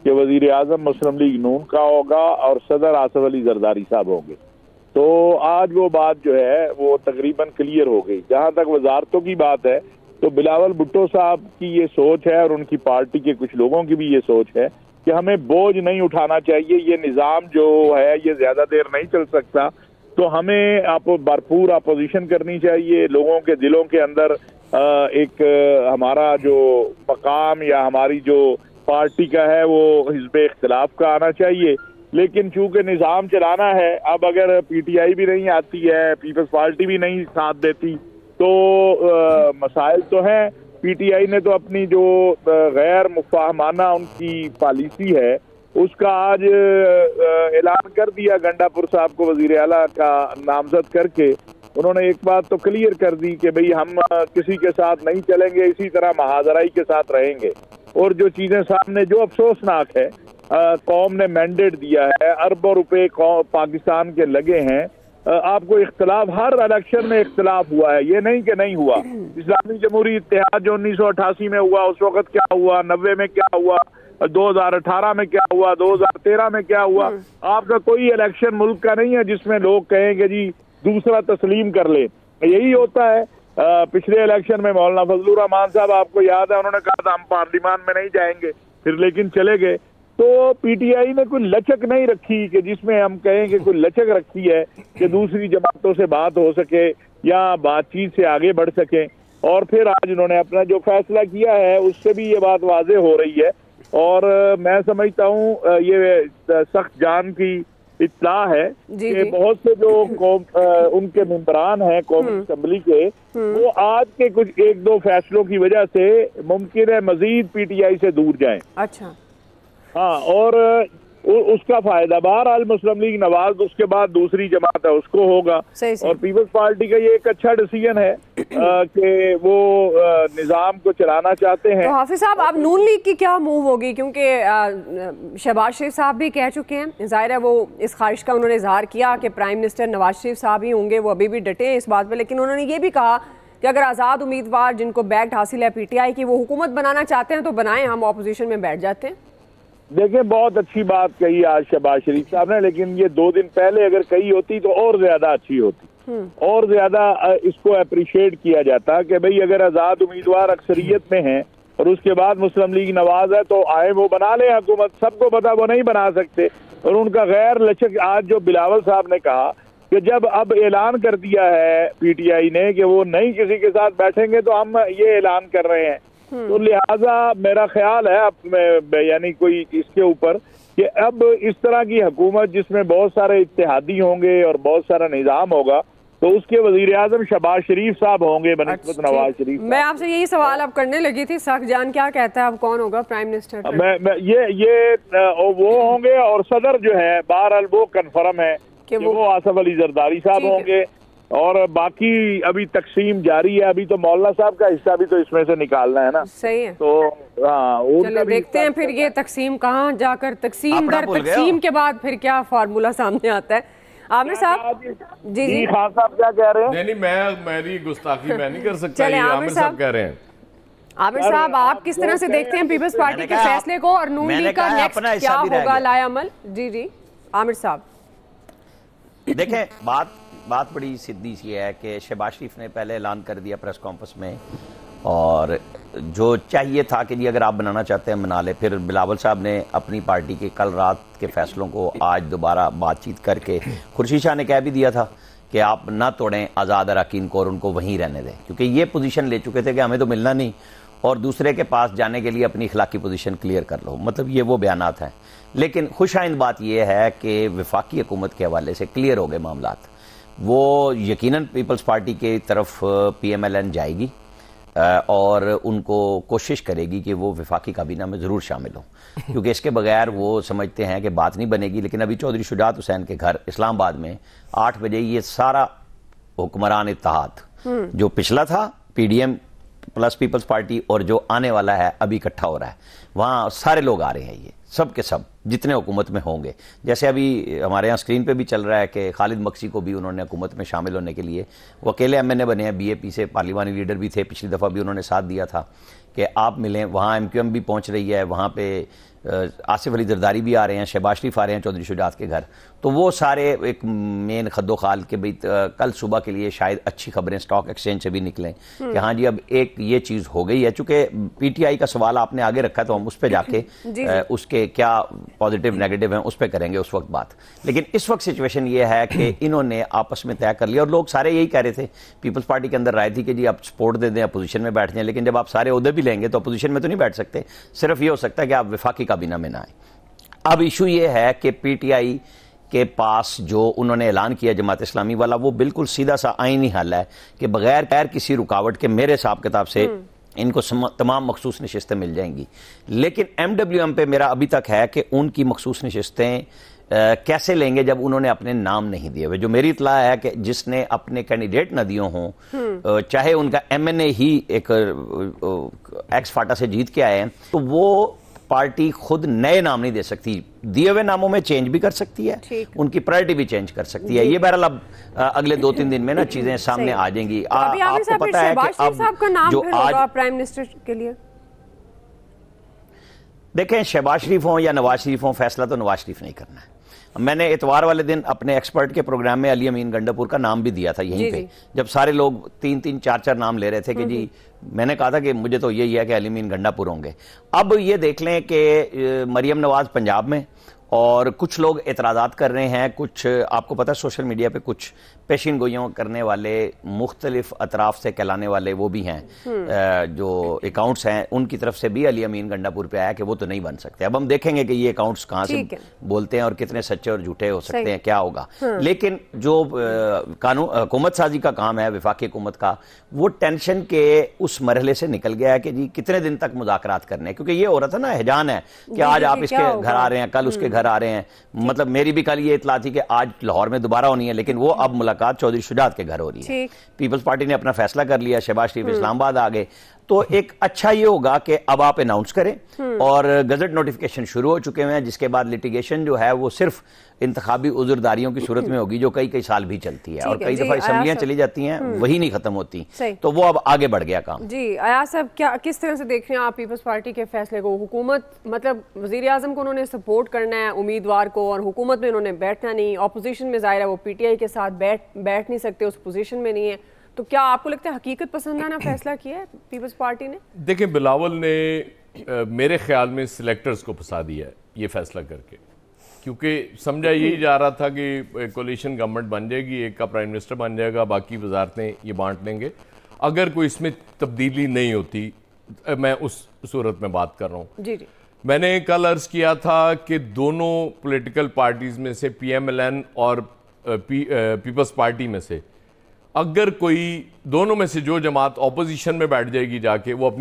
کہ وزیر اعظم مسلم لیگ نون کا ہوگا اور صدر آصف علی زرداری صاحب ہوں گے. تو آج وہ بات جو ہے وہ تقریباً کلیئر ہو گئی. جہاں تک وزارتوں کی بات ہے تو بلاول بھٹو صاحب کی یہ سوچ ہے اور ان کی پارٹی کے کچھ لوگوں کی بھی یہ سوچ ہے کہ ہمیں بوجھ نہیں اٹھانا چاہیے, یہ نظام جو ہے یہ زیادہ دیر نہیں چل سکتا, تو ہمیں بھرپور اپوزیشن کرنی چاہیے. لوگوں کے دلوں کے اندر ایک ہمارا جو مقام یا ہماری جو پارٹی کا ہے وہ حزب اختلاف کا آنا چاہیے. لیکن چونکہ نظام چلانا ہے, اب اگر پی ٹی آئی بھی نہیں آتی ہے, پیپلز پارٹی بھی نہیں ساتھ دیتی, تو مسائل تو ہیں. پی ٹی آئی نے تو اپنی جو غیر مفاہمانہ ان کی پالیسی ہے اس کا آج اعلان کر دیا. گنڈا پور صاحب کو وزیر اعلیٰ کا نامزد کر کے انہوں نے ایک بات تو کلیئر کر دی کہ بھئی ہم کسی کے ساتھ نہیں چلیں گے, اسی طرح مہاجرائی کے ساتھ رہیں گے. اور جو چیزیں سامنے جو افسوسناک ہے, قوم نے مینڈیٹ دیا ہے, اربوں روپے پاکستان کے لگے ہیں. آپ کو اختلاف ہر الیکشن میں اختلاف ہوا ہے, یہ نہیں کہ نہیں ہوا. اسلامی جمہوری اتحاد جو 1988 میں ہوا اس وقت کیا ہوا, 90 میں کیا ہوا, 2018 میں کیا ہوا, 2013 میں کیا ہوا. آپ کا کوئی الیکشن ملک کا نہیں ہے جس میں لوگ کہیں کہ جی دوسرا تسلیم کر لے. یہی ہوتا ہے. پچھلے الیکشن میں مولانا فضل الرحمان صاحب آپ کو یاد ہے انہوں نے کہا تھا ہم پارلیمان میں نہیں جائیں گے, پھر لیکن چلے گئے. تو پی ٹی آئی نے کوئی لچک نہیں رکھی کہ جس میں ہم کہیں کہ کوئی لچک رکھی ہے کہ دوسری جماعتوں سے بات ہو سکے یا بات چیت سے آگے بڑھ سکیں. اور پھر آج انہوں نے اپنا جو فیصلہ کیا ہے اس سے بھی یہ بات واضح ہو رہی ہے. اور میں سمجھتا ہوں یہ سخت جان کی اطلاع ہے کہ بہت سے جو ان کے ممبران ہیں قومی اسمبلی کے, وہ آج کے کچھ ایک دو فیصلوں کی وجہ سے ممکن ہے مزید پی ٹی آئی سے دور جائیں. اچھا ہاں, اور اس کا فائدہ بہرحال مسلم لیگ نواز اس کے بعد دوسری جماعت ہے اس کو ہوگا. اور پیپلز پارٹی کا یہ ایک اچھا ڈیسیژن ہے کہ وہ نظام کو چلانا چاہتے ہیں. تو حافظ صاحب اب نون لیگ کی کیا موو ہوگی, کیونکہ شہباز شریف صاحب بھی کہہ چکے ہیں, ظاہر ہے وہ اس خواہش کا انہوں نے اظہار کیا کہ پرائم منسٹر نواز شریف صاحب ہی ہوں گے, وہ ابھی بھی ڈٹے ہیں اس بات پہ, لیکن انہوں نے یہ بھی کہا کہ اگر آزاد امیدوار جن کو بیکٹ حاصل ہے پی ٹی آئی کی وہ حکومت بنانا چاہتے ہیں تو بنائیں, ہم اپوزیشن میں بیٹھ جاتے ہیں. دیکھیں بہت اچھی بات کہی آج شہباز شریف صاحب نے, لیکن یہ 2 دن پہلے اگر کہی ہوتی تو اور زیادہ اچھی ہوتی, اور زیادہ اس کو اپریشیٹ کیا جاتا کہ بھئی اگر آزاد امیدوار اکثریت میں ہیں اور اس کے بعد مسلم لیگ نواز ہے تو آئے وہ بنا لیں حکومت. سب کو پتا وہ نہیں بنا سکتے. اور ان کا غیر لچک آج جو بلاول صاحب نے کہا کہ جب اب اعلان کر دیا ہے پی ٹی آئی نے کہ وہ نہیں کسی کے ساتھ بیٹھیں گے تو ہم یہ اعلان کر رہے ہیں, تو لہٰذا میرا خیال ہے اب یعنی کوئی اس کے اوپر کہ اب اس طرح کی حکومت جس میں بہت سارے اتحادی ہوں گے اور بہت سارا نظام ہوگا تو اس کے وزیر اعظم شہباز شریف صاحب ہوں گے بنسبت نواز شریف. میں آپ سے یہی سوال اب کرنے لگی تھی, سخت جان کیا کہتا ہے اب کون ہوگا پرائم منسٹر؟ یہ وہ ہوں گے, اور صدر جو ہے بہرحال وہ کنفرم ہے کہ وہ آصف علی زرداری صاحب ہوں گے. اور باقی ابھی تقسیم جاری ہے, ابھی تو مولانا صاحب کا حصہ بھی تو اس میں سے نکالنا ہے نا. صحیح ہے. تو ہاں چلے دیکھتے ہیں پھر یہ تقسیم کہاں جا کر تقسیم در تقسیم کے بعد پھر کیا فارمولا سامنے آتا ہے. عامر صاحب جی خان صاحب کیا کہہ رہے ہیں؟ نہیں میری گستاخی میں نہیں کر سکتا, یہ عامر صاحب کہہ رہے ہیں. عامر صاحب آپ کس طرح سے دیکھتے ہیں پیپلز پارٹی کے فیصلے کو اور نون لیگ کا نیکسٹ کیا ہوگا لائے عمل؟ جی عامر صاحب دیکھیں بات بڑی سیدھی سی ہے کہ شہباز شریف نے پہلے اعلان کر دیا پریس کانفرنس میں, اور جو چاہیے تھا کہ جی اگر آپ بنانا چاہتے ہیں بنا لے. پھر بلاول صاحب نے اپنی پارٹی کے کل رات کے فیصلوں کو آج دوبارہ بات چیت کر کے, خورشید شاہ نے کہہ بھی دیا تھا کہ آپ نہ توڑیں آزاد اراکین کو اور ان کو وہیں رہنے دیں, کیونکہ یہ پوزیشن لے چکے تھے کہ ہمیں تو ملنا نہیں اور دوسرے کے پاس جانے کے لیے اپنی اخلاقی پوزیشن کلیئر کر لو. مطلب یہ وہ بیانات ہیں. لیکن خوش آئند بات یہ ہے کہ وفاقی حکومت کے حوالے سے کلیئر ہو گئے معاملات. وہ یقیناً پیپلز پارٹی کی طرف پی ایم ایل این جائے گی اور ان کو کوشش کرے گی کہ وہ وفاقی کابینہ میں ضرور شامل ہوں, کیونکہ اس کے بغیر وہ سمجھتے ہیں کہ بات نہیں بنے گی. لیکن ابھی چودھری شجاعت حسین کے گھر اسلام آباد میں 8 بجے یہ سارا حکمران اتحاد جو پچھلا تھا P D M plus people's party اور جو آنے والا ہے ابھی اکٹھا ہو رہا ہے, وہاں سارے لوگ آ رہے ہیں, یہ سب کے سب جتنے حکومت میں ہوں گے. جیسے ابھی ہمارے ہاں اسکرین پہ بھی چل رہا ہے کہ خالد مکسی کو بھی انہوں نے حکومت میں شامل ہونے کے لیے, وہ اکیلے ایم این اے بنے ہیں, بی اے پی سے پارلیمانی لیڈر بھی تھے, پچھلی دفعہ بھی انہوں نے ساتھ دیا تھا کہ آپ ملیں. وہاں ایم کیو ایم بھی پہنچ رہی ہے, وہاں پہ آصف علی زرداری بھی آ رہے ہیں, شہباز شریف آ رہے ہیں چودھری شجاعت کے گھر, تو وہ سارے ایک مین خد و خال کے بھئی کل صبح کے لیے شاید اچھی خبریں اسٹاک ایکسچینج سے بھی نکلیں کہ ہاں جی اب ایک یہ چیز ہو گئی ہے. چونکہ پی ٹی آئی کا سوال آپ نے آگے رکھا تو ہم اس پہ جا کے اس کے کیا پازیٹیو نیگیٹو ہیں اس پہ کریں گے اس وقت بات. لیکن اس وقت سچویشن یہ ہے کہ انہوں نے آپس میں طے کر لیا, اور لوگ سارے یہی کہہ رہے تھے, پیپلز پارٹی کے اندر رائے تھی کہ جی آپ سپورٹ دے دیں, اپوزیشن میں بیٹھ جائیں, لیکن جب آپ سارے عہدے بھی لیں گے تو اپوزیشن میں تو نہیں بیٹھ سکتے, صرف یہ ہو سکتا ہے کہ آپ وفاقی کابینہ میں نہ آئیں. اب ایشو یہ ہے کہ پی ٹی آئی کے پاس جو انہوں نے اعلان کیا جماعت اسلامی والا, وہ بالکل سیدھا سا آئینی حل ہے کہ بغیر کسی رکاوٹ کے میرے حساب کتاب سے ان کو تمام مخصوص نشستیں مل جائیں گی. لیکن ایم ڈبلیو ایم پہ میرا ابھی تک ہے کہ ان کی مخصوص نشستیں کیسے لیں گے جب انہوں نے اپنے نام نہیں دیے ہوئے. جو میری اطلاع ہے کہ جس نے اپنے کینڈیڈیٹ نہ دیے ہوں, چاہے ان کا ایم این اے ہی ایک ایکس فاٹا سے جیت کے آئے ہیں, تو وہ پارٹی خود نئے نام نہیں دے سکتی, دیے ہوئے ناموں میں چینج بھی کر سکتی ہے, ان کی پرائرٹی بھی چینج کر سکتی ہے. یہ بہرحال اب اگلے 2-3 دن میں نا چیزیں سامنے آ جائیں گی. آپ کو پتا ہے کہ اب جو آج پرائم منسٹر کے لیے دیکھیں شہباز شریف ہوں یا نواز شریف ہوں, فیصلہ تو نواز شریف نہیں کرنا ہے. میں نے اتوار والے دن اپنے ایکسپرٹ کے پروگرام میں علی امین گنڈاپور کا نام بھی دیا تھا یہیں پہ, جب سارے لوگ 3-4 نام لے رہے تھے کہ جی میں نے کہا تھا کہ مجھے تو یہی ہے کہ علی امین گنڈاپور ہوں گے. اب یہ دیکھ لیں کہ مریم نواز پنجاب میں, اور کچھ لوگ اعتراضات کر رہے ہیں, کچھ آپ کو پتہ ہے سوشل میڈیا پہ کچھ پیشین گوئیوں کرنے والے, مختلف اطراف سے کہلانے والے وہ بھی ہیں, جو اکاؤنٹس ہیں ان کی طرف سے بھی علی امین گنڈاپور پہ آیا کہ وہ تو نہیں بن سکتے. اب ہم دیکھیں گے کہ یہ اکاؤنٹس کہاں سے بولتے ہیں اور کتنے سچے اور جھوٹے ہو سکتے ہیں, کیا ہوگا. لیکن جو حکومت سازی کا کام ہے وفاقی حکومت کا, وہ ٹینشن کے اس مرحلے سے نکل گیا ہے کہ جی کتنے دن تک مذاکرات کرنے, کیونکہ یہ ہو رہا تھا نا ہجان ہے کہ آج آپ اس کے گھر آ رہے ہیں, کل اس کے گھر آ رہے ہیں. مطلب میری بھی کل یہ اطلاع تھی کہ آج لاہور میں دوبارہ ہونی ہے, لیکن وہ اب ملاقات چودھری شجاعت کے گھر ہو رہی ہے. پیپلز پارٹی نے اپنا فیصلہ کر لیا, شہباز شریف اسلام آباد آ گئے. تو ایک اچھا یہ ہوگا کہ اب آپ اناؤنس کریں, اور گزٹ نوٹیفیکیشن شروع ہو چکے ہیں, جس کے بعد لیٹیگیشن جو ہے وہ صرف انتخابی عذرداریوں کی صورت میں ہوگی, جو کئی سال بھی چلتی ہے, اور کئی دفعہ اسمبلیاں چلی جاتی ہیں وہی نہیں ختم ہوتی, تو وہ اب آگے بڑھ گیا کام. جی ایاز صاحب, کس طرح سے دیکھ رہے ہیں آپ پیپلز پارٹی کے فیصلے کو؟ حکومت مطلب وزیر اعظم کو انہوں نے سپورٹ کرنا ہے امیدوار کو, اور حکومت میں انہوں نے بیٹھنا نہیں, اپوزیشن میں ظاہر ہے وہ پی ٹی آئی کے ساتھ بیٹھ نہیں سکتے, اس پوزیشن میں نہیں ہے. تو کیا آپ کو لگتا ہے حقیقت پسندانہ فیصلہ کیا ہے پیپلز پارٹی نے؟ دیکھیں بلاول نے میرے خیال میں سلیکٹرز کو پھنسا دیا ہے یہ فیصلہ کر کے, کیونکہ سمجھا یہی جا رہا تھا کہ کولیشن گورنمنٹ بن جائے گی, ایک کا پرائم منسٹر بن جائے گا, باقی وزارتیں یہ بانٹ لیں گے اگر کوئی اس میں تبدیلی نہیں ہوتی. میں اس صورت میں بات کر رہا ہوں. جی جی میں نے کل عرض کیا تھا کہ دونوں پولیٹیکل پارٹیز میں سے پی ایم ایل این اور پیپلز پارٹی میں سے اگر کوئی دونوں میں سے جو جماعت اپوزیشن میں بیٹھ جائے گی جا کے, وہ اپنی